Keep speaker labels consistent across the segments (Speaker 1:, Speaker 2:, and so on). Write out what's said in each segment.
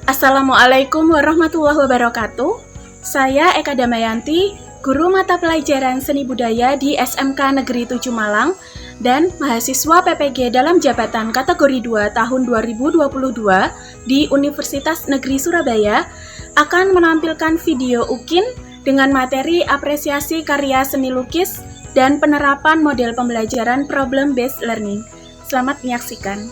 Speaker 1: Assalamualaikum warahmatullahi wabarakatuh. Saya Eka Damayanti, guru mata pelajaran seni budaya di SMK Negeri 7 Malang dan mahasiswa PPG dalam jabatan kategori 2 tahun 2022 di Universitas Negeri Surabaya akan menampilkan video UKIN dengan materi apresiasi karya seni lukis dan penerapan model pembelajaran problem based learning. Selamat menyaksikan.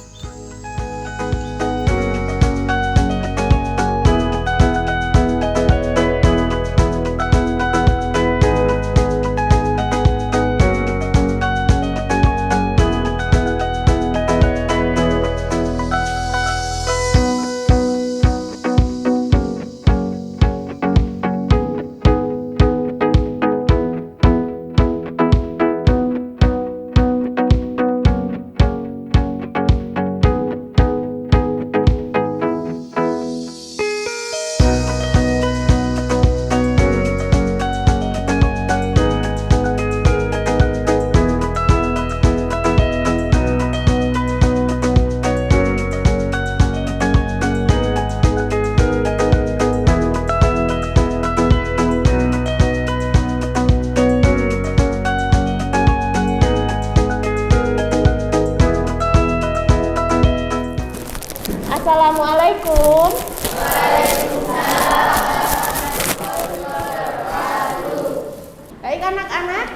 Speaker 2: Assalamualaikum. Baik anak-anak,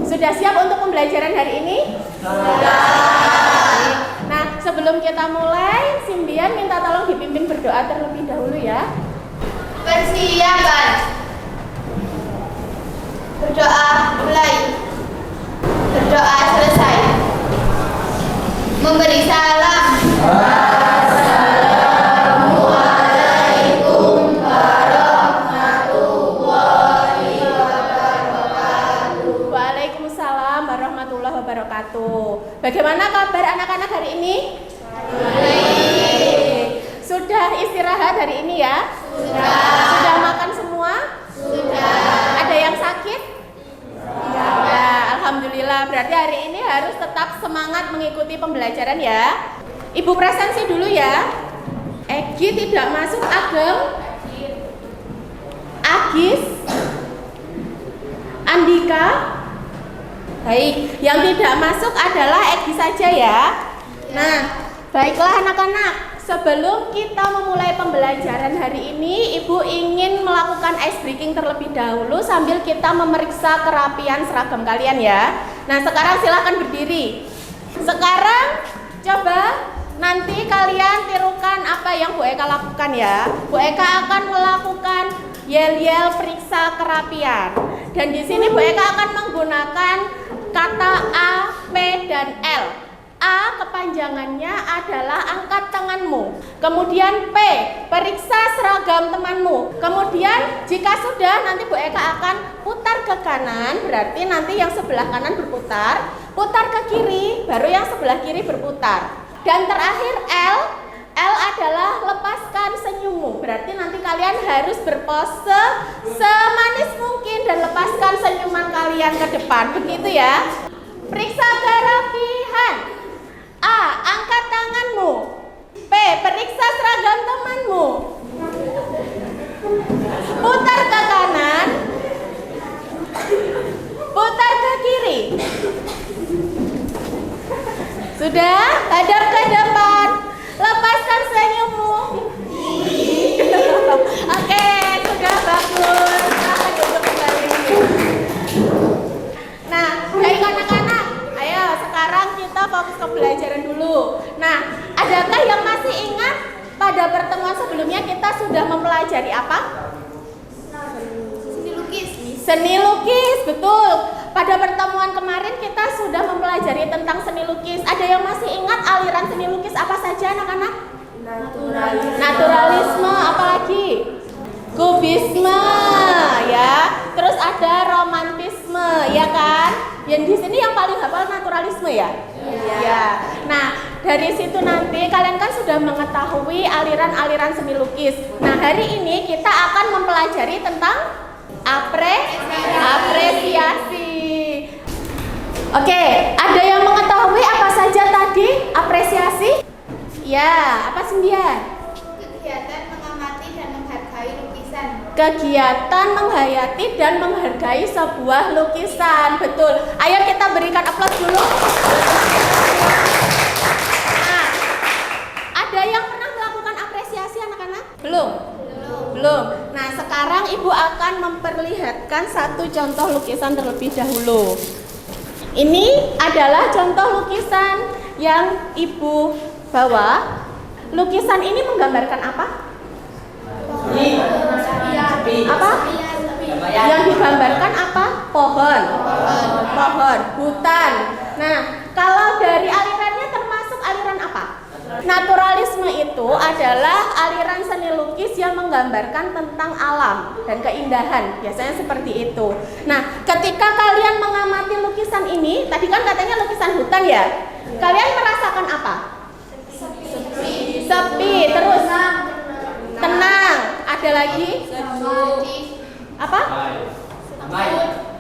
Speaker 2: sudah siap untuk pembelajaran hari ini? Sudah. Nah, sebelum kita mulai, Simbian minta tolong dipimpin berdoa terlebih dahulu ya.
Speaker 3: Persiapan. Berdoa mulai. Berdoa selesai. Memberi salam. Assalamualaikum warahmatullahi wabarakatuh.
Speaker 2: Waalaikumsalam warahmatullahi wabarakatuh. Bagaimana kabar anak-anak hari ini?
Speaker 3: Baik.
Speaker 2: Sudah istirahat hari ini ya?
Speaker 3: Sudah.
Speaker 2: Sudah makan semua?
Speaker 3: Sudah.
Speaker 2: Ada yang sakit? Ya, alhamdulillah. Berarti hari ini harus tetap semangat mengikuti pembelajaran ya. Ibu presensi dulu ya. Egi tidak masuk, Ageng, Agis, Andika. Baik, yang tidak masuk adalah Egi saja ya. Nah, baiklah anak-anak. Sebelum kita memulai pembelajaran hari ini, Ibu ingin melakukan ice breaking terlebih dahulu sambil kita memeriksa kerapian seragam kalian ya. Nah, sekarang silakan berdiri. Sekarang coba nanti kalian tirukan apa yang Bu Eka lakukan ya. Bu Eka akan melakukan yel-yel periksa kerapian. Dan di sini Bu Eka akan menggunakan kata A, P, dan L. A kepanjangannya adalah angkat tanganmu. Kemudian P, periksa seragam temanmu. Kemudian jika sudah nanti Bu Eka akan putar ke kanan, berarti nanti yang sebelah kanan berputar. Putar ke kiri, baru yang sebelah kiri berputar. Dan terakhir L adalah lepaskan senyummu. Berarti nanti kalian harus berpose semanis mungkin dan lepaskan senyuman kalian ke depan. Begitu ya. Periksa kerapihan. A, angkat tanganmu. P, periksa seragam temanmu. Putar ke kanan. Putar ke kiri. Sudah? Hadap ke depan. Lepaskan senyummu. Oke, sudah bagus. Silahkan duduk kembali. Nah, baik anak-anak. Ayo, sekarang kita fokus ke pembelajaran dulu. Nah, adakah yang masih ingat pada pertemuan sebelumnya kita sudah mempelajari apa?
Speaker 3: Seni lukis.
Speaker 2: Seni lukis, betul. Pada pertemuan kemarin kita sudah mempelajari tentang seni lukis. Ada yang masih ingat aliran seni lukis apa saja anak-anak? Naturalisme, apalagi? Kubisme, ya. Terus ada romantisme, ya kan? Yang di sini yang paling hafal naturalisme ya? Iya. Nah, dari situ nanti kalian kan sudah mengetahui aliran-aliran seni lukis. Nah, hari ini kita akan mempelajari tentang apresiasi. Oke, ada yang mengetahui apa saja tadi apresiasi? Ya, apa Sembian?
Speaker 3: Kegiatan
Speaker 2: Kegiatan menghayati dan menghargai sebuah lukisan. Betul. Ayo kita berikan aplaus dulu. Nah, ada yang pernah melakukan apresiasi anak-anak? Belum? Belum. Nah, sekarang Ibu akan memperlihatkan satu contoh lukisan terlebih dahulu. Ini adalah contoh lukisan yang Ibu bawa. Lukisan ini menggambarkan apa? Apa? Yang digambarkan apa? Pohon. Pohon, hutan. Nah, kalau dari alirannya termasuk aliran apa? Naturalisme itu adalah aliran seni lukis yang menggambarkan tentang alam dan keindahan. Biasanya seperti itu. Nah, ketika kalian mengamati lukisan ini, tadi kan katanya lukisan hutan ya? Kalian merasakan apa? Sepi, terus tenang. Ada lagi? Apa?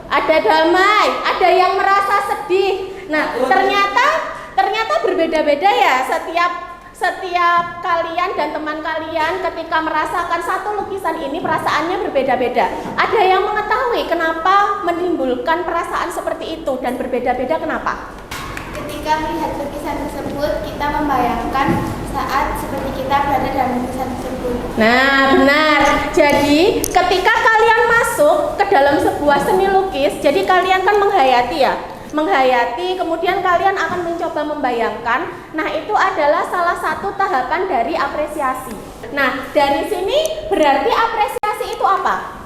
Speaker 2: Ada damai, ada yang merasa sedih. Nah, ternyata berbeda-beda ya setiap kalian dan teman kalian ketika merasakan satu lukisan ini perasaannya berbeda-beda. Ada yang mengetahui kenapa menimbulkan perasaan seperti itu dan berbeda-beda kenapa?
Speaker 3: Ketika melihat lukisan tersebut, kita membayangkan saat seperti kita berada dalam lukisan tersebut.
Speaker 2: Nah, benar. Jadi, ketika kalian masuk ke dalam sebuah seni lukis, jadi kalian kan menghayati ya. Menghayati, kemudian kalian akan mencoba membayangkan. Nah, itu adalah salah satu tahapan dari apresiasi. Nah, dari sini berarti apresiasi itu apa?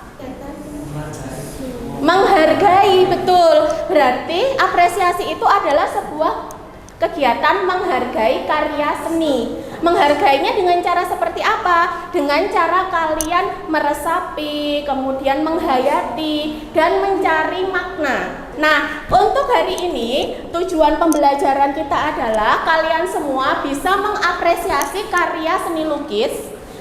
Speaker 2: Menghargai, betul. Berarti apresiasi itu adalah sebuah kegiatan menghargai karya seni. Menghargainya dengan cara seperti apa? Dengan cara kalian meresapi, kemudian menghayati dan mencari makna. Nah, untuk hari ini tujuan pembelajaran kita adalah kalian semua bisa mengapresiasi karya seni lukis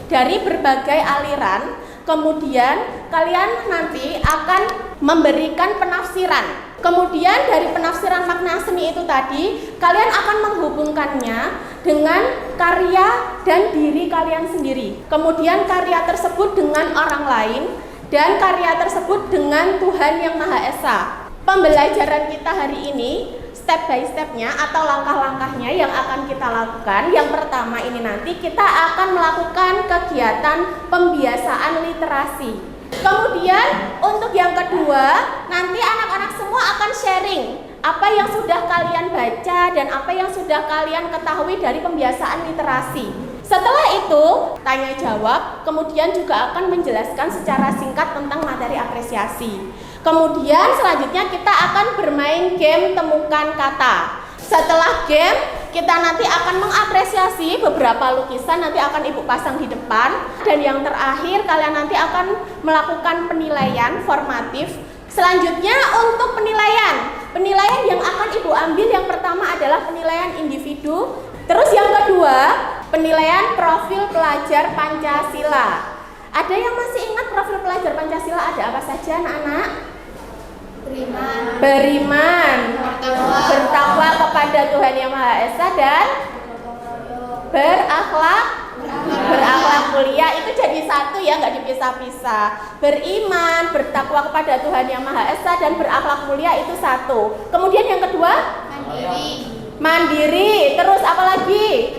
Speaker 2: dari berbagai aliran. Kemudian kalian nanti akan memberikan penafsiran. Kemudian dari penafsiran makna seni itu tadi, kalian akan menghubungkannya dengan karya dan diri kalian sendiri. Kemudian karya tersebut dengan orang lain dan karya tersebut dengan Tuhan Yang Maha Esa. Pembelajaran kita hari ini step by stepnya atau langkah-langkahnya yang akan kita lakukan. Yang pertama ini nanti kita akan melakukan kegiatan pembiasaan literasi. Kemudian untuk yang kedua, nanti anak-anak semua akan sharing apa yang sudah kalian baca dan apa yang sudah kalian ketahui dari pembiasaan literasi. Setelah itu, tanya jawab, kemudian juga akan menjelaskan secara singkat tentang materi apresiasi. Kemudian selanjutnya kita akan bermain game temukan kata. Setelah game, kita nanti akan mengapresiasi beberapa lukisan, nanti akan Ibu pasang di depan. Dan yang terakhir, kalian nanti akan melakukan penilaian formatif. Selanjutnya untuk penilaian yang akan Ibu ambil yang pertama adalah penilaian individu. Terus yang kedua, penilaian profil pelajar Pancasila. Ada yang masih ingat profil pelajar Pancasila ada apa saja anak-anak? Beriman, bertakwa kepada Tuhan Yang Maha Esa dan berakhlak mulia. Itu jadi satu ya, nggak dipisah-pisah. Beriman, bertakwa kepada Tuhan Yang Maha Esa dan berakhlak mulia itu satu. Kemudian yang kedua? Mandiri. Terus apa lagi?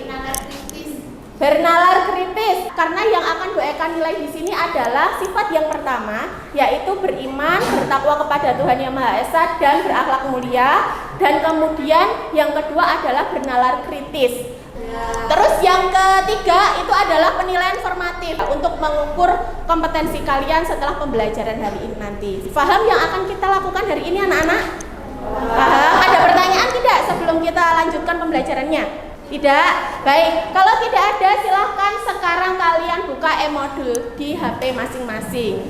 Speaker 2: Bernalar kritis. Karena yang akan Bu Eka nilai di sini adalah sifat yang pertama, yaitu beriman, bertakwa kepada Tuhan Yang Maha Esa dan berakhlak mulia. Dan kemudian yang kedua adalah bernalar kritis. Terus yang ketiga itu adalah penilaian formatif untuk mengukur kompetensi kalian setelah pembelajaran hari ini nanti. Paham yang akan kita lakukan hari ini anak-anak? Paham? Ada pertanyaan tidak sebelum kita lanjutkan pembelajarannya? Tidak? Baik, kalau tidak ada silahkan sekarang kalian buka e-modul di HP masing-masing.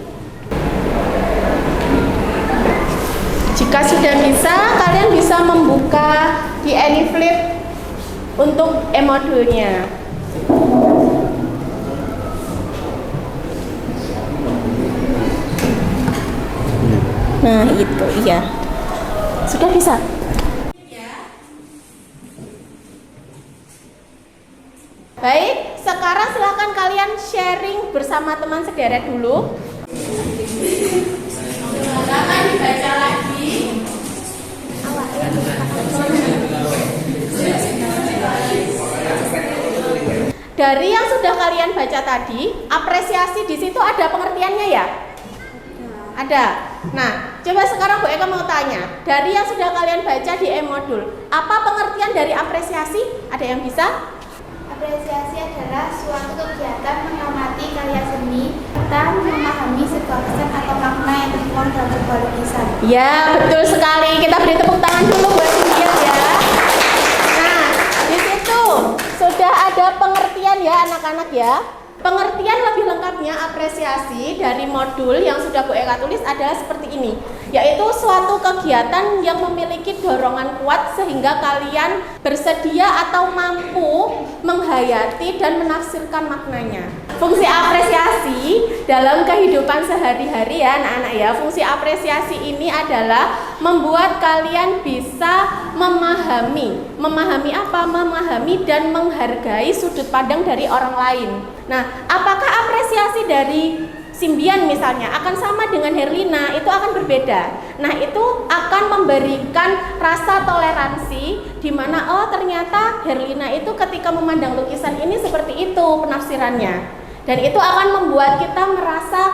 Speaker 2: Jika sudah bisa, kalian bisa membuka di AnyFlip untuk e-modulnya. Nah, itu iya. Sudah bisa? Baik, sekarang silakan kalian sharing bersama teman sederet dulu. Sama dibaca lagi. Dari yang sudah kalian baca tadi, apresiasi di situ ada pengertiannya ya? Ada. Nah, coba sekarang Bu Eka mau tanya, dari yang sudah kalian baca di E-modul, apa pengertian dari apresiasi? Ada yang bisa?
Speaker 3: Apresiasi adalah suatu kegiatan mengamati karya seni serta memahami sebuah pesan atau makna yang tertuang dalam sebuah lukisan.
Speaker 2: Ya, betul sekali. Kita beri tepuk tangan dulu buat Cynthia ya. Nah, di situ sudah ada pengertian ya anak-anak ya. Pengertian lebih lengkapnya apresiasi dari modul yang sudah Bu Eka tulis adalah seperti ini, yaitu suatu kegiatan yang memiliki dorongan kuat sehingga kalian bersedia atau mampu menghayati dan menafsirkan maknanya. Fungsi apresiasi dalam kehidupan sehari-hari ya anak-anak ya, fungsi apresiasi ini adalah membuat kalian bisa memahami apa? Memahami dan menghargai sudut pandang dari orang lain. Nah, apakah apresiasi dari Simbian misalnya akan sama dengan Herlina? Itu akan berbeda. Nah, itu akan memberikan rasa toleransi di mana oh ternyata Herlina itu ketika memandang lukisan ini seperti itu penafsirannya. Dan itu akan membuat kita merasa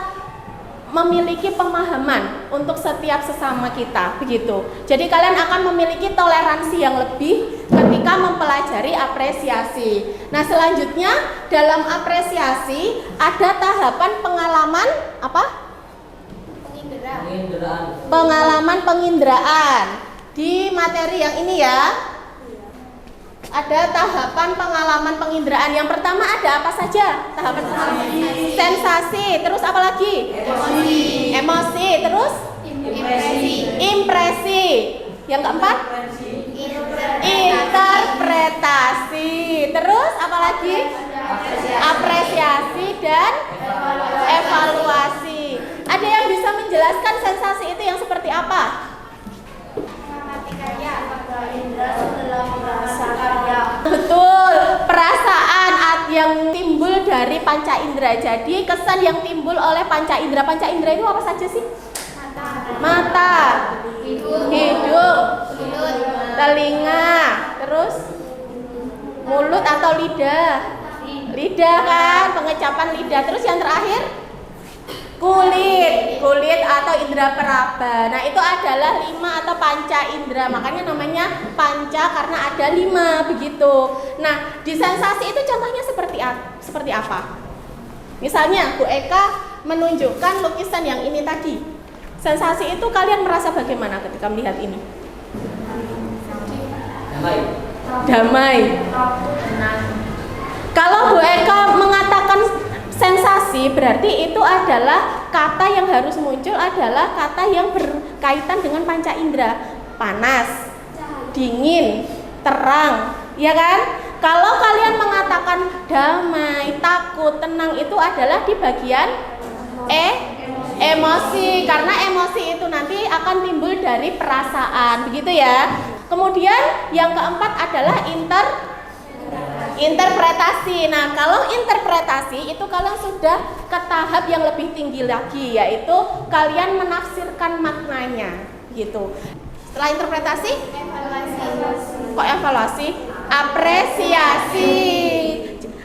Speaker 2: memiliki pemahaman untuk setiap sesama kita, begitu. Jadi kalian akan memiliki toleransi yang lebih ketika mempelajari apresiasi. Nah, selanjutnya dalam apresiasi ada tahapan pengalaman apa? Pengalaman penginderaan. Di materi yang ini ya. Ada tahapan pengalaman penginderaan. Yang pertama ada apa saja? Tahapan sensasi, terus apa lagi? Emosi, terus impresi. Yang keempat? Interpretasi. Terus apa lagi? Apresiasi dan evaluasi. Ada yang bisa menjelaskan sensasi itu yang seperti apa? Betul, perasaan yang timbul dari panca indera. Jadi kesan yang timbul oleh panca indera. Panca indera itu apa saja sih? Mata, hidung, telinga, terus mulut atau lidah. Lidah kan, pengecapan lidah. Terus yang terakhir kulit atau indera peraba. Nah, itu adalah 5 atau panca indera. Makanya namanya panca karena ada 5 begitu. Nah, di sensasi itu contohnya seperti apa? Misalnya Bu Eka menunjukkan lukisan yang ini tadi. Sensasi itu kalian merasa bagaimana ketika melihat ini? Damai. Kalau Bu Eka mengatakan sensasi, berarti itu adalah kata yang harus muncul adalah kata yang berkaitan dengan panca indera. Panas, dingin, terang, ya kan? Kalau kalian mengatakan damai, takut, tenang, itu adalah di bagian emosi. Karena emosi itu nanti akan timbul dari perasaan, begitu ya. Kemudian yang keempat adalah interpretasi. Nah, kalau interpretasi itu kalian sudah ke tahap yang lebih tinggi lagi, yaitu kalian menafsirkan maknanya, gitu. Setelah interpretasi, kok evaluasi? Apresiasi.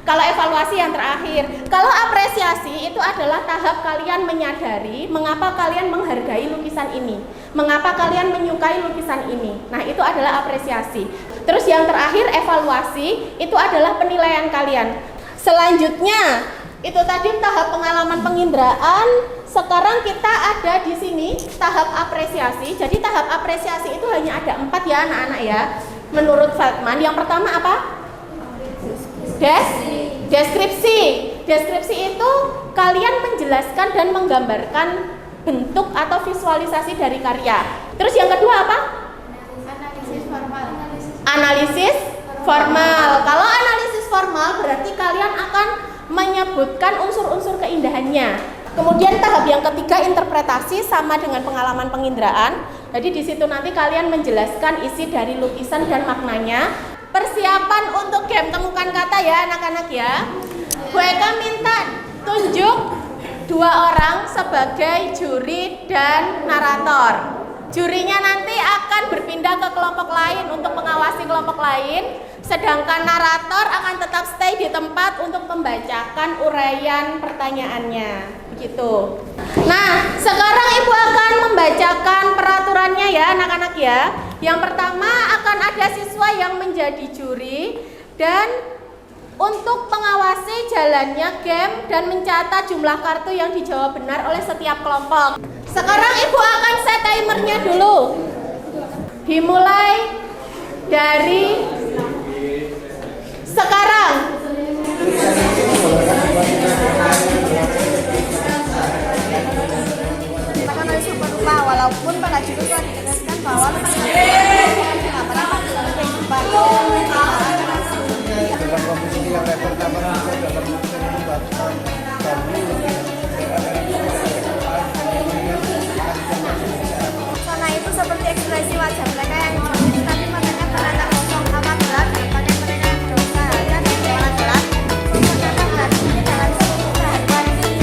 Speaker 2: Kalau evaluasi yang terakhir. Kalau apresiasi itu adalah tahap kalian menyadari mengapa kalian menghargai lukisan ini, mengapa kalian menyukai lukisan ini. Nah, itu adalah apresiasi. Terus yang terakhir evaluasi, itu adalah penilaian kalian. Selanjutnya, itu tadi tahap pengalaman penginderaan. Sekarang kita ada di sini tahap apresiasi. Jadi tahap apresiasi itu hanya ada 4 ya anak-anak ya. Menurut Feldman, yang pertama apa? Deskripsi. Deskripsi itu kalian menjelaskan dan menggambarkan bentuk atau visualisasi dari karya. Terus yang kedua apa? Analisis formal. Kalau analisis formal berarti kalian akan menyebutkan unsur-unsur keindahannya. Kemudian tahap yang ketiga interpretasi sama dengan pengalaman penginderaan. Jadi di situ nanti kalian menjelaskan isi dari lukisan dan maknanya. Persiapan untuk game temukan kata ya anak-anak ya. Bu Eka minta tunjuk 2 orang sebagai juri dan narator. Jurinya nanti akan berpindah ke kelompok lain untuk mengawasi kelompok lain, sedangkan narator akan tetap stay di tempat untuk membacakan uraian pertanyaannya. Begitu. Nah, sekarang Ibu akan membacakan peraturannya ya anak-anak ya. Yang pertama akan ada siswa yang menjadi juri dan untuk mengawasi jalannya game dan mencatat jumlah kartu yang dijawab benar oleh setiap kelompok. Sekarang Ibu akan set timernya dulu. Dimulai dari sekarang.
Speaker 3: Walaupun pada judul telah ditegaskan bahwa
Speaker 4: dalam kompetisi yang pertama dalam
Speaker 3: karena itu seperti ekspresi wajah mereka yang jujur, tapi makanya berada kosong amat gelap daripada mereka yang berusaha dan berjalan gelap. Ternyata hati ini dalam seluruh kehidupan ini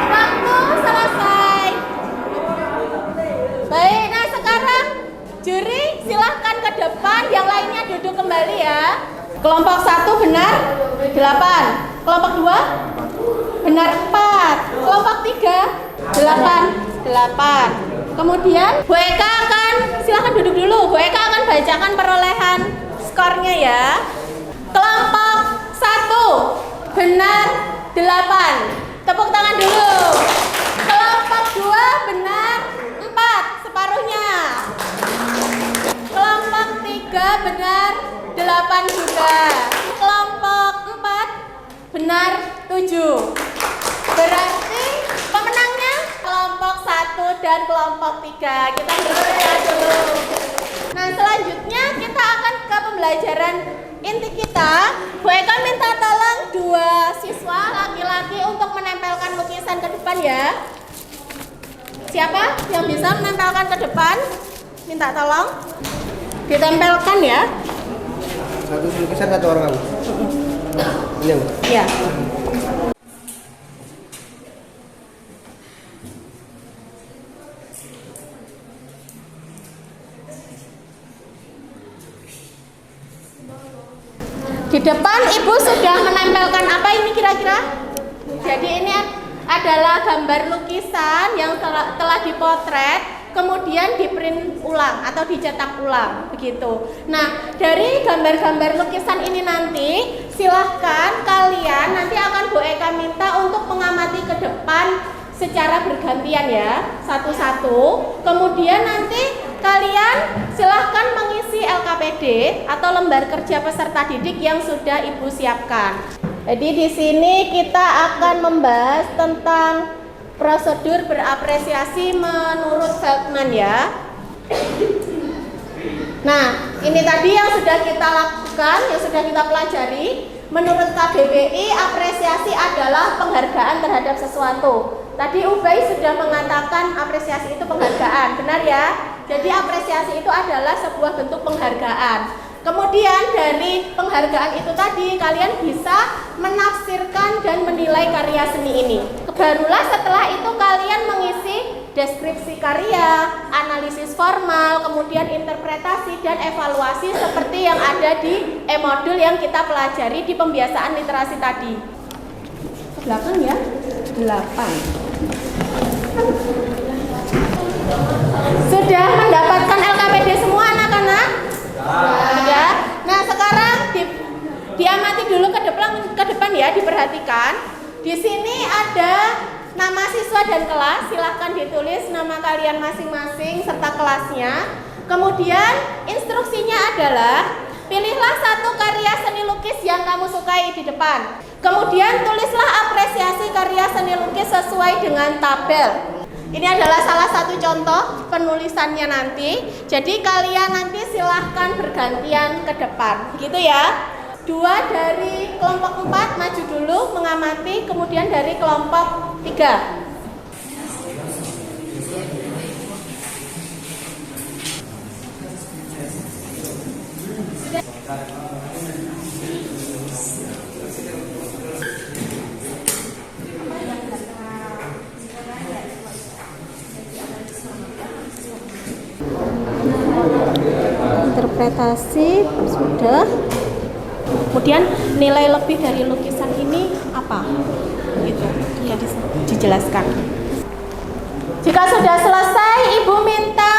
Speaker 2: Waktu selesai. Baik, nah sekarang juri silahkan ke depan, yang lainnya duduk kembali ya. Kelompok 1 benar 8, kelompok 2 benar 4, kelompok 3 8. Kemudian Bu Eka akan, silahkan duduk dulu. Bu Eka akan bacakan perolehan skornya ya. Kelompok 1 benar 8. Tepuk tangan dulu. Kelompok 2 benar 4, separuhnya. Kelompok 3 benar 8 juga. Kelompok 4 benar 7. Berarti pemenangnya kelompok 1 dan kelompok 3. Kita beri dulu. Nah, selanjutnya kita akan ke pembelajaran inti kita. Bu Eka minta tolong 2 siswa laki-laki untuk menempelkan lukisan ke depan ya. Siapa yang bisa menempelkan ke depan? Minta tolong ditempelkan ya.
Speaker 4: satu lukisan satu orang kamu. Ini Bu.
Speaker 2: Ya. Di depan Ibu sudah menempelkan apa ini kira-kira? Jadi ini adalah gambar lukisan yang telah dipotret, kemudian diprint ulang atau dicetak ulang, begitu. Nah, dari gambar-gambar lukisan ini nanti silahkan kalian nanti akan Bu Eka minta untuk mengamati ke depan secara bergantian ya, satu-satu. Kemudian nanti kalian silahkan mengisi LKPD atau lembar kerja peserta didik yang sudah Ibu siapkan. Jadi di sini kita akan membahas tentang prosedur berapresiasi menurut Feldman ya. Nah, ini tadi yang sudah kita lakukan, yang sudah kita pelajari. Menurut KBBI, apresiasi adalah penghargaan terhadap sesuatu. Tadi Ubay sudah mengatakan apresiasi itu penghargaan, benar ya? Jadi apresiasi itu adalah sebuah bentuk penghargaan. Kemudian dari penghargaan itu tadi kalian bisa menafsirkan dan menilai karya seni ini. Barulah setelah itu kalian mengisi deskripsi karya, analisis formal, kemudian interpretasi dan evaluasi seperti yang ada di e-modul yang kita pelajari di pembiasaan literasi tadi. Ke belakang ya, 8. Sudah mendapatkan LKPD semua anak-anak? Sudah. Nah, sekarang diamati dulu ke depan ya, diperhatikan. Di sini ada nama siswa dan kelas, silahkan ditulis nama kalian masing-masing serta kelasnya. Kemudian instruksinya adalah pilihlah satu karya seni lukis yang kamu sukai di depan. Kemudian tulislah apresiasi karya seni lukis sesuai dengan tabel. Ini adalah salah satu contoh penulisannya nanti. Jadi kalian nanti silahkan bergantian ke depan, begitu ya. 2 dari kelompok 4 maju dulu mengamati, kemudian dari kelompok 3. interpretasi sudah. Kemudian nilai lebih dari lukisan ini apa? Gitu, ya dijelaskan. Jika sudah selesai, Ibu minta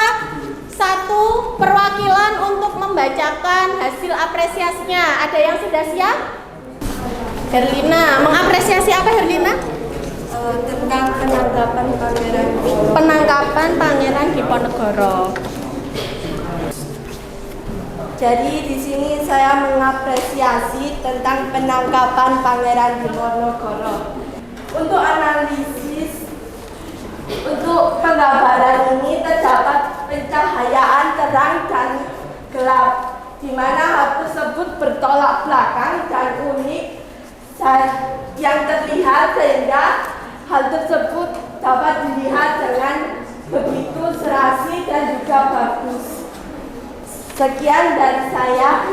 Speaker 2: satu perwakilan untuk membacakan hasil apresiasinya. Ada yang sudah siap? Herlina, mengapresiasi apa Herlina?
Speaker 3: Tentang penangkapan Pangeran Diponegoro.
Speaker 2: Penangkapan Pangeran Diponegoro.
Speaker 3: Jadi di sini saya mengapresiasi tentang penangkapan Pangeran Diponegoro. Untuk analisis, untuk penggambaran ini terdapat pencahayaan terang dan gelap, di mana hal tersebut bertolak belakang dan unik yang terlihat, sehingga hal tersebut dapat dilihat dengan begitu serasi dan juga bagus. Sekian dari saya.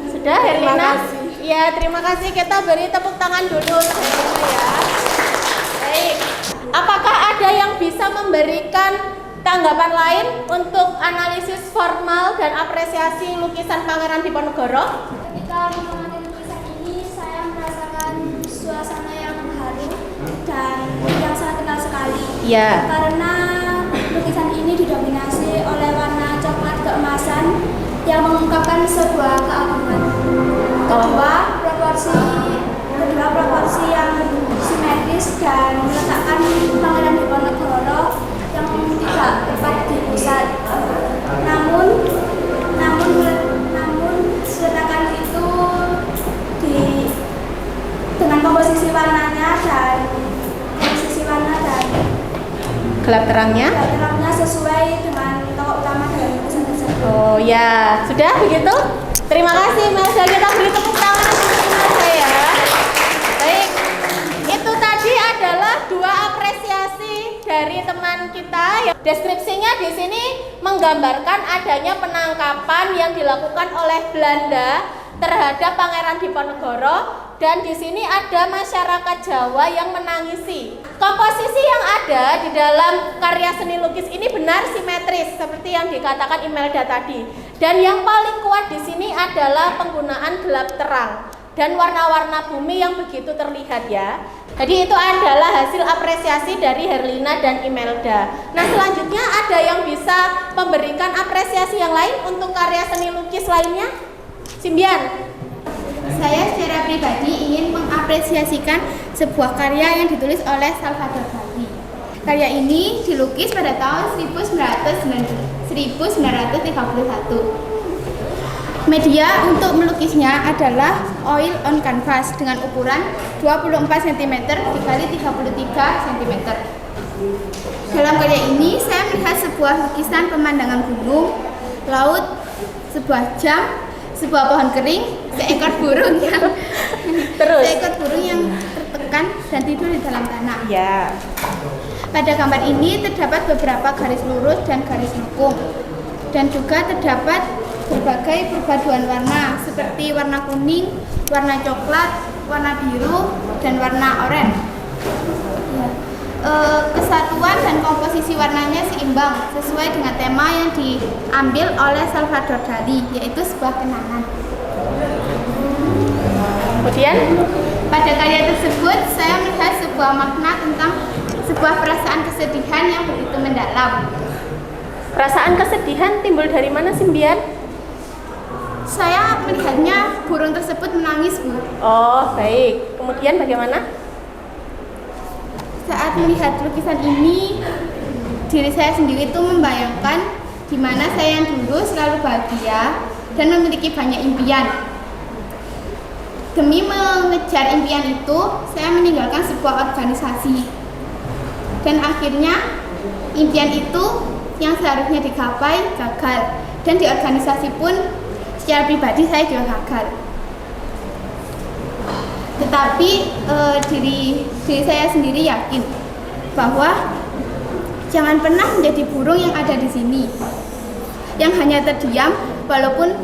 Speaker 2: Sudah Herlina? Iya, terima kasih. Kita beri tepuk tangan dulu untuk Herlina ya. Baik. Apakah ada yang bisa memberikan tanggapan lain untuk analisis formal dan apresiasi lukisan Pangeran Diponegoro?
Speaker 5: Ketika mengamati lukisan ini, saya merasakan suasana yang haru dan yang sangat kenal sekali.
Speaker 2: Ya.
Speaker 5: Karena lukisan ini didominasi oleh warna coklat keemasan yang mengungkapkan sebuah keagungan. Kedua, proporsi yang simetris dan meletakkan Pangeran Diponegoro yang tidak tepat di pusat. Namun sertakan itu dengan komposisi warnanya dan
Speaker 2: Gelap terangnya?
Speaker 5: sesuai dengan tokoh utama dari lukisan tersebut.
Speaker 2: Oh ya, sudah begitu? Terima kasih Melda, kita beri tepuk tangan untuk Melda ya. Baik, itu tadi adalah dua apresiasi dari teman kita. Deskripsinya di sini menggambarkan adanya penangkapan yang dilakukan oleh Belanda terhadap Pangeran Diponegoro, dan di sini ada masyarakat Jawa yang menangisi. Komposisi yang ada di dalam karya seni lukis ini benar simetris seperti yang dikatakan Imelda tadi. Dan yang paling kuat di sini adalah penggunaan gelap terang dan warna-warna bumi yang begitu terlihat ya. Jadi itu adalah hasil apresiasi dari Herlina dan Imelda. Nah, selanjutnya ada yang bisa memberikan apresiasi yang lain untuk karya seni lukis lainnya? Simbian.
Speaker 6: Saya secara pribadi ingin mengapresiasikan sebuah karya yang ditulis oleh Salvador Dali. Karya ini dilukis pada tahun 1931. Media untuk melukisnya adalah oil on canvas dengan ukuran 24 cm x 33 cm. Dalam karya ini saya melihat sebuah lukisan pemandangan gunung, laut, sebuah jam, sebuah pohon kering, seekor burung yang tertekan dan tidur di dalam tanah.
Speaker 2: Ya.
Speaker 6: Pada gambar ini terdapat beberapa garis lurus dan garis lengkung, dan juga terdapat berbagai perpaduan warna seperti warna kuning, warna coklat, warna biru, dan warna oranye. Kesatuan dan komposisi warnanya seimbang sesuai dengan tema yang diambil oleh Salvador Dali, yaitu sebuah kenangan.
Speaker 2: Kemudian
Speaker 6: Pada karya tersebut saya melihat sebuah makna tentang sebuah perasaan kesedihan yang begitu mendalam.
Speaker 2: perasaan kesedihan timbul dari mana, Simbian?
Speaker 6: Saya melihatnya burung tersebut menangis, Bu.
Speaker 2: Oh, baik. Kemudian bagaimana?
Speaker 6: Saat melihat lukisan ini, diri saya sendiri itu membayangkan di mana saya yang dulu selalu bahagia dan memiliki banyak impian. Demi mengejar impian itu, saya meninggalkan sebuah organisasi. Dan akhirnya impian itu yang seharusnya digapai gagal. Dan di organisasi pun secara pribadi saya juga gagal. Tetapi diri saya sendiri yakin bahwa jangan pernah menjadi burung yang ada di sini, yang hanya terdiam walaupun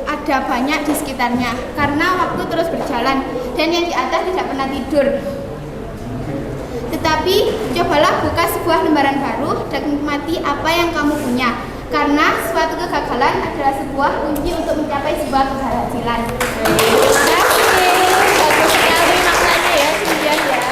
Speaker 6: ada banyak di sekitarnya, karena waktu terus berjalan dan yang di atas tidak pernah tidur. Tetapi cobalah buka sebuah lembaran baru dan nikmati apa yang kamu punya, karena suatu kegagalan adalah sebuah kunci untuk mencapai sebuah keberhasilan.
Speaker 2: Terima kasih. Bagus sekali maknanya ya, Simbian ya.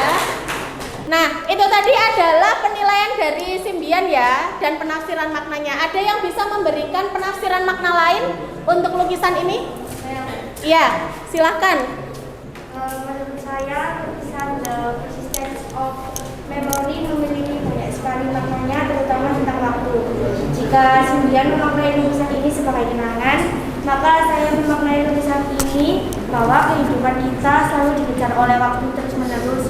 Speaker 2: Nah, itu tadi adalah penilaian dari Simbian ya dan penafsiran maknanya. Ada yang bisa memberikan penafsiran makna lain untuk lukisan ini? Iya, silahkan.
Speaker 5: Menurut saya, lukisan The Persistence of Memory memiliki banyak sekali maknanya, terutama tentang waktu. Jika Simbian memaknai lukisan ini sebagai kenangan, maka saya memaknai lukisan ini bahwa kehidupan kita selalu dikejar oleh waktu terus-menerus.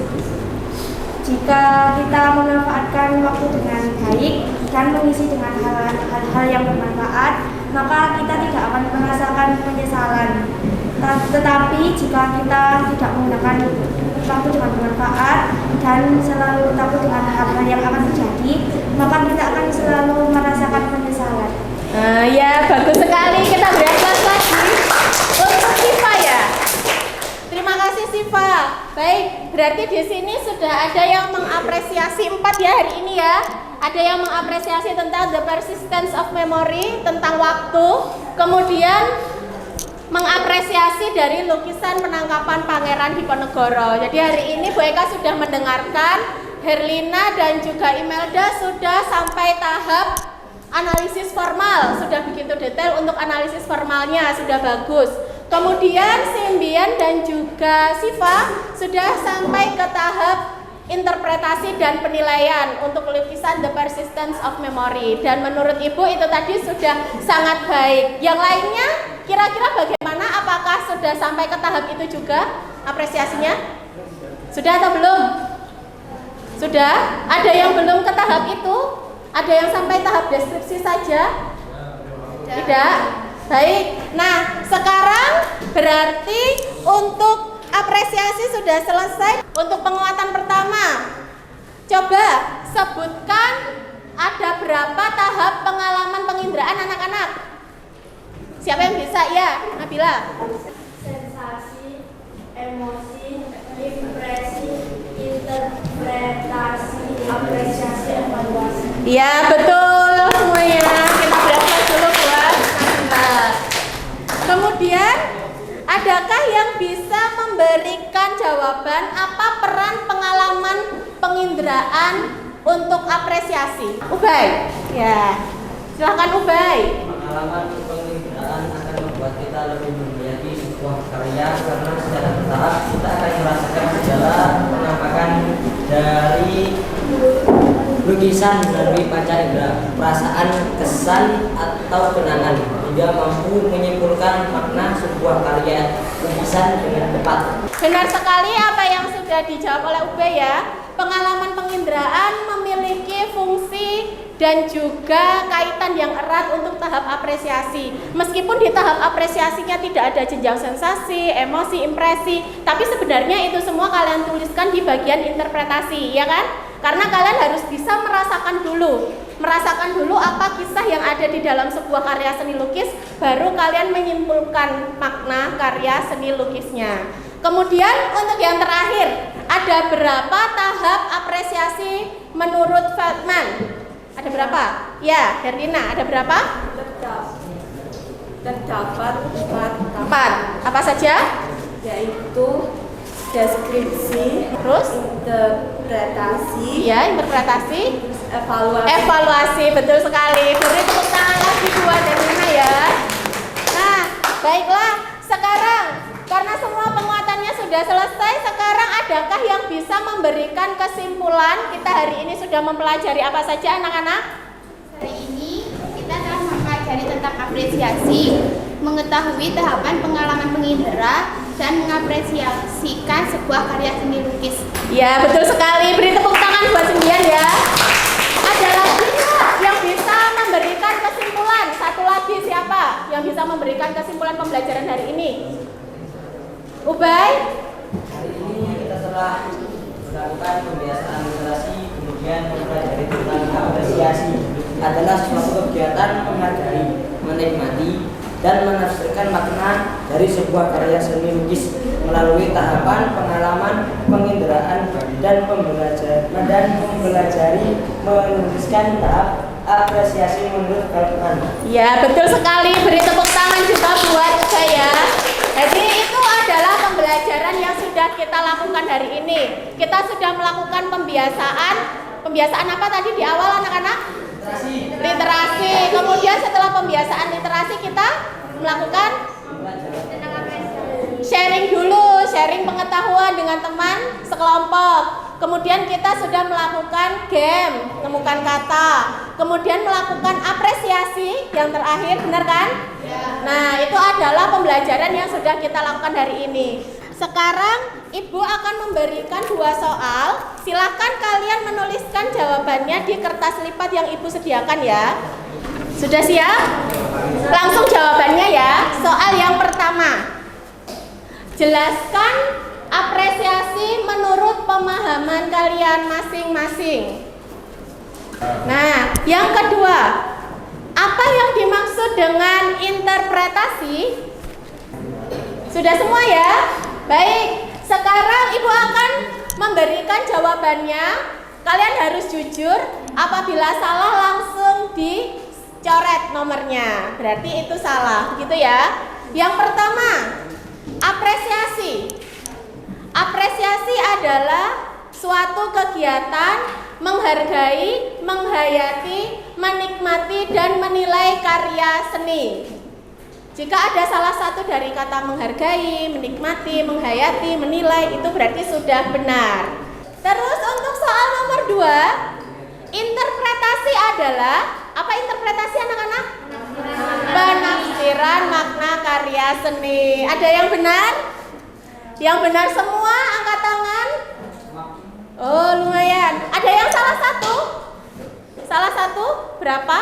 Speaker 5: Jika kita memanfaatkan waktu dengan baik dan mengisi dengan hal-hal yang bermanfaat, maka kita tidak akan merasakan penyesalan. Tetapi jika kita tidak menggunakan waktu dengan bermanfaat dan selalu takut dengan hal-hal yang akan terjadi, maka kita akan selalu merasakan penyesalan.
Speaker 2: Nah, ya bagus sekali. Kita beri aplaus lagi untuk Siva ya. Terima kasih Siva. Baik, berarti di sini sudah ada yang mengapresiasi 4 ya hari ini ya. Ada yang mengapresiasi tentang The Persistence of Memory, tentang waktu. Kemudian mengapresiasi dari lukisan penangkapan Pangeran Diponegoro. Jadi hari ini Bu Eka sudah mendengarkan, Herlina dan juga Imelda sudah sampai tahap analisis formal, sudah begitu detail untuk analisis formalnya, sudah bagus. Kemudian Simbian dan juga Siva sudah sampai ke tahap interpretasi dan penilaian untuk lukisan The Persistence of Memory. Dan menurut Ibu itu tadi sudah sangat baik. Yang lainnya kira-kira bagaimana? Apakah sudah sampai ke tahap itu juga apresiasinya? Sudah atau belum? Sudah? Ada yang belum ke tahap itu? Ada yang sampai tahap deskripsi saja? Tidak? Baik. Nah, sekarang berarti untuk apresiasi sudah selesai. Untuk penguatan pertama, coba sebutkan ada berapa tahap pengalaman penginderaan anak-anak? Siapa yang bisa? Ya, Nabila.
Speaker 5: Sensasi, emosi, impresi, interpretasi, apresiasi, evaluasi.
Speaker 2: Iya, betul semuanya. Kita beri dulu buat Nabila. Kemudian adakah yang bisa memberikan jawaban apa peran pengalaman penginderaan untuk apresiasi? Ubay, ya, silahkan Ubay.
Speaker 7: Pengalaman penginderaan akan membuat kita lebih menghayati sebuah karya karena secara bertahap kita akan merasakan segala penampakan dari lukisan melalui panca indera, perasaan, kesan atau kenangan hingga mampu menyimpulkan makna sebuah karya lukisan dengan tepat.
Speaker 2: Benar sekali apa yang sudah dijawab oleh Ubay ya. Pengalaman penginderaan memiliki fungsi dan juga kaitan yang erat untuk tahap apresiasi. Meskipun di tahap apresiasinya tidak ada jenjang sensasi, emosi, impresi, tapi sebenarnya itu semua kalian tuliskan di bagian interpretasi, ya kan? Karena kalian harus bisa merasakan dulu apa kisah yang ada di dalam sebuah karya seni lukis, baru kalian menyimpulkan makna karya seni lukisnya. Kemudian untuk yang terakhir, ada berapa tahap apresiasi menurut Feldman? Ada berapa? Ya, Herlina, ada berapa?
Speaker 3: Terdapat
Speaker 2: 4. Apa saja?
Speaker 3: yaitu deskripsi,
Speaker 2: Terus?
Speaker 3: interpretasi,
Speaker 2: Ya, interpretasi,
Speaker 3: evaluasi.
Speaker 2: betul sekali. Beri tepuk tangan lagi buat Herlina ya. Nah, baiklah. Sekarang, karena semua penguatannya sudah selesai, sekarang adakah yang bisa memberikan kesimpulan? Kita hari ini sudah mempelajari apa saja anak-anak?
Speaker 6: Hari ini kita telah mempelajari tentang apresiasi, mengetahui tahapan pengalaman pengindera, dan mengapresiasikan sebuah karya seni lukis.
Speaker 2: Ya, betul sekali. Beri tepuk tangan buat Simbian ya. Ada lagi nggak yang bisa memberikan kesimpulan? Satu lagi siapa yang bisa memberikan kesimpulan pembelajaran hari ini? Ubay?
Speaker 7: Hari ini kita telah melakukan pembiasaan literasi, kemudian mempelajari tentang apresiasi adalah suatu kegiatan menghargai, menikmati, dan menafsirkan makna dari sebuah karya seni lukis melalui tahapan pengalaman penginderaan dan mempelajari menuliskan tahap apresiasi menurut kalian?
Speaker 2: Ya, betul sekali. Beri tepuk tangan juga buat saya. Jadi itu adalah pembelajaran yang sudah kita lakukan hari ini. Kita sudah melakukan pembiasaan. Pembiasaan apa tadi di awal anak-anak? Literasi. Kemudian setelah pembiasaan literasi kita melakukan sharing dulu, sharing pengetahuan dengan teman sekelompok. Kemudian kita sudah melakukan game, temukan kata. Kemudian melakukan apresiasi yang terakhir, benar kan? Nah, itu adalah pembelajaran yang sudah kita lakukan hari ini. Sekarang Ibu akan memberikan 2 soal. Silakan kalian menuliskan jawabannya di kertas lipat yang Ibu sediakan ya. Sudah siap? Langsung jawabannya ya. Soal yang pertama. Jelaskan apresiasi menurut pemahaman kalian masing-masing. Nah, yang kedua, apa yang dimaksud dengan interpretasi? Sudah semua ya? Baik, sekarang Ibu akan memberikan jawabannya. Kalian harus jujur, apabila salah langsung dicoret nomornya. Berarti itu salah, begitu ya? Yang pertama, apresiasi. Apresiasi adalah suatu kegiatan menghargai, menghayati, menikmati, dan menilai karya seni. Jika ada salah satu dari kata menghargai, menikmati, menghayati, menilai, itu berarti sudah benar. Terus untuk soal nomor 2, interpretasi adalah, apa interpretasi anak-anak? Penafsiran makna karya seni. Ada yang benar? Yang benar semua angkat tangan. Oh, lumayan. Ada yang salah satu? Salah satu berapa?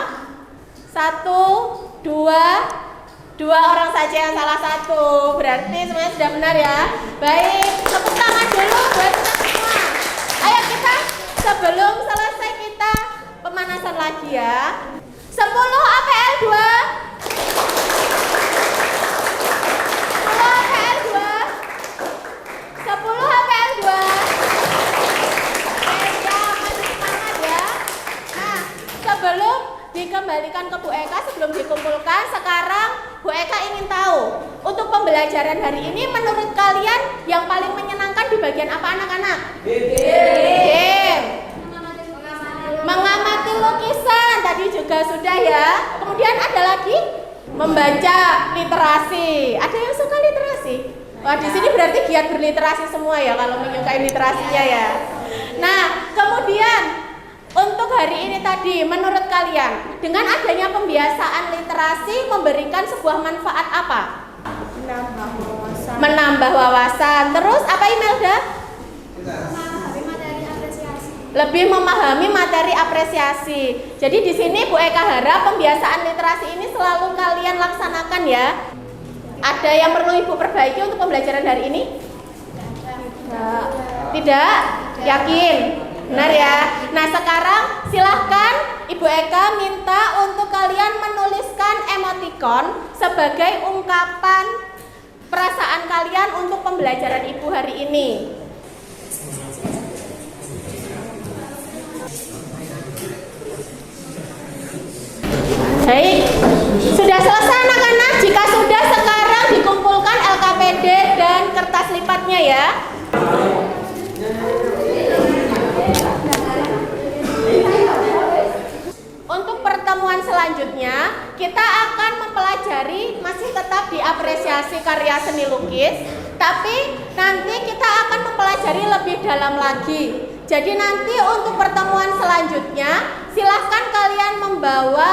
Speaker 2: 1, 2 orang saja yang salah satu. Berarti semuanya sudah benar ya. Baik, tepuk tangan dulu buat kita semua. Ayo kita sebelum selesai kita pemanasan lagi ya. 10 APL 2. 10 APL 2. 10 APL 2. Semangat ya. Nah, sebelum dikembalikan ke Bu Eka, sebelum dikumpulkan, sekarang Bu Eka ingin tahu, untuk pembelajaran hari ini menurut kalian yang paling menyenangkan di bagian apa anak-anak? Game. Mengamati lukisan tadi juga sudah ya. Kemudian ada lagi membaca literasi. Ada yang suka literasi? Wah, di sini berarti giat berliterasi semua ya kalau menyukai literasinya ya. Nah, kemudian untuk hari ini tadi, menurut kalian dengan adanya pembiasaan literasi memberikan sebuah manfaat apa?
Speaker 5: Menambah wawasan.
Speaker 2: Menambah wawasan. Terus apa Imelda?
Speaker 5: Memahami materi apresiasi.
Speaker 2: Lebih memahami materi apresiasi. Jadi di sini Bu Eka harap pembiasaan literasi ini selalu kalian laksanakan ya. Ada yang perlu Ibu perbaiki untuk pembelajaran hari ini? Tidak? Yakin? Benar ya? Nah sekarang silahkan Ibu Eka minta untuk kalian menuliskan emoticon sebagai ungkapan perasaan kalian untuk pembelajaran Ibu hari ini. Baik, sudah selesai anak-anak. Jika sudah, sekarang dikumpulkan LKPD dan kertas lipatnya ya. Untuk pertemuan selanjutnya, kita akan mempelajari masih tetap diapresiasi karya seni lukis, tapi nanti kita akan mempelajari lebih dalam lagi. Jadi nanti untuk pertemuan selanjutnya, silahkan kalian membawa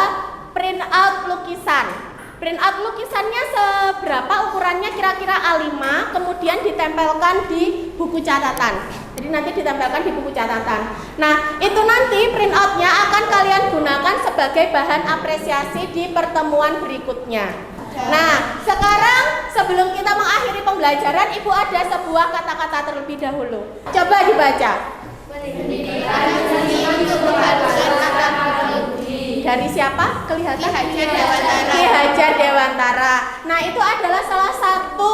Speaker 2: print out lukisan. Print out lukisannya seberapa ukurannya, kira-kira A5, kemudian ditempelkan di buku catatan. Jadi nanti ditempelkan di buku catatan. Nah, itu nanti print outnya akan kalian gunakan sebagai bahan apresiasi di pertemuan berikutnya. Nah, sekarang sebelum kita mengakhiri pembelajaran, Ibu ada sebuah kata-kata terlebih dahulu. Coba dibaca. Dari siapa? Kelihatan? Ki Hajar Dewantara. Nah, itu adalah salah satu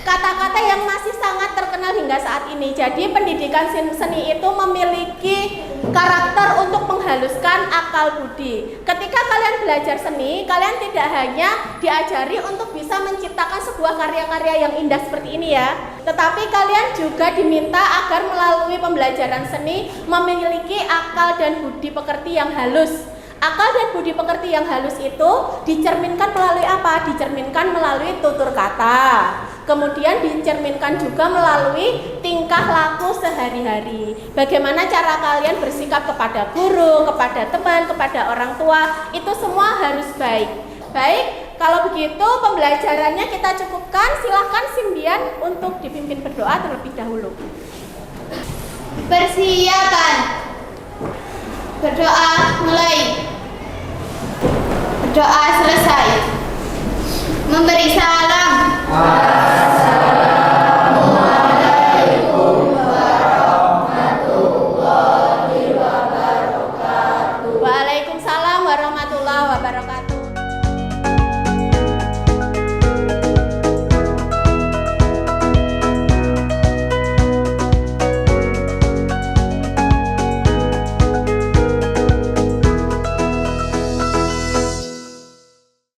Speaker 2: kata-kata yang masih sangat terkenal hingga saat ini. Jadi pendidikan seni itu memiliki karakter untuk menghaluskan akal budi. Ketika kalian belajar seni, kalian tidak hanya diajari untuk bisa menciptakan sebuah karya-karya yang indah seperti ini ya, tetapi kalian juga diminta agar melalui pembelajaran seni memiliki akal dan budi pekerti yang halus. Akal dan budi pekerti yang halus itu dicerminkan melalui apa? Dicerminkan melalui tutur kata. Kemudian dicerminkan juga melalui tingkah laku sehari-hari. Bagaimana cara kalian bersikap kepada guru, kepada teman, kepada orang tua, itu semua harus baik. Baik, kalau begitu pembelajarannya kita cukupkan. Silahkan Simbian untuk dipimpin berdoa terlebih dahulu.
Speaker 6: Persiapan. Berdoa mulai. Berdoa selesai. Memberi salam.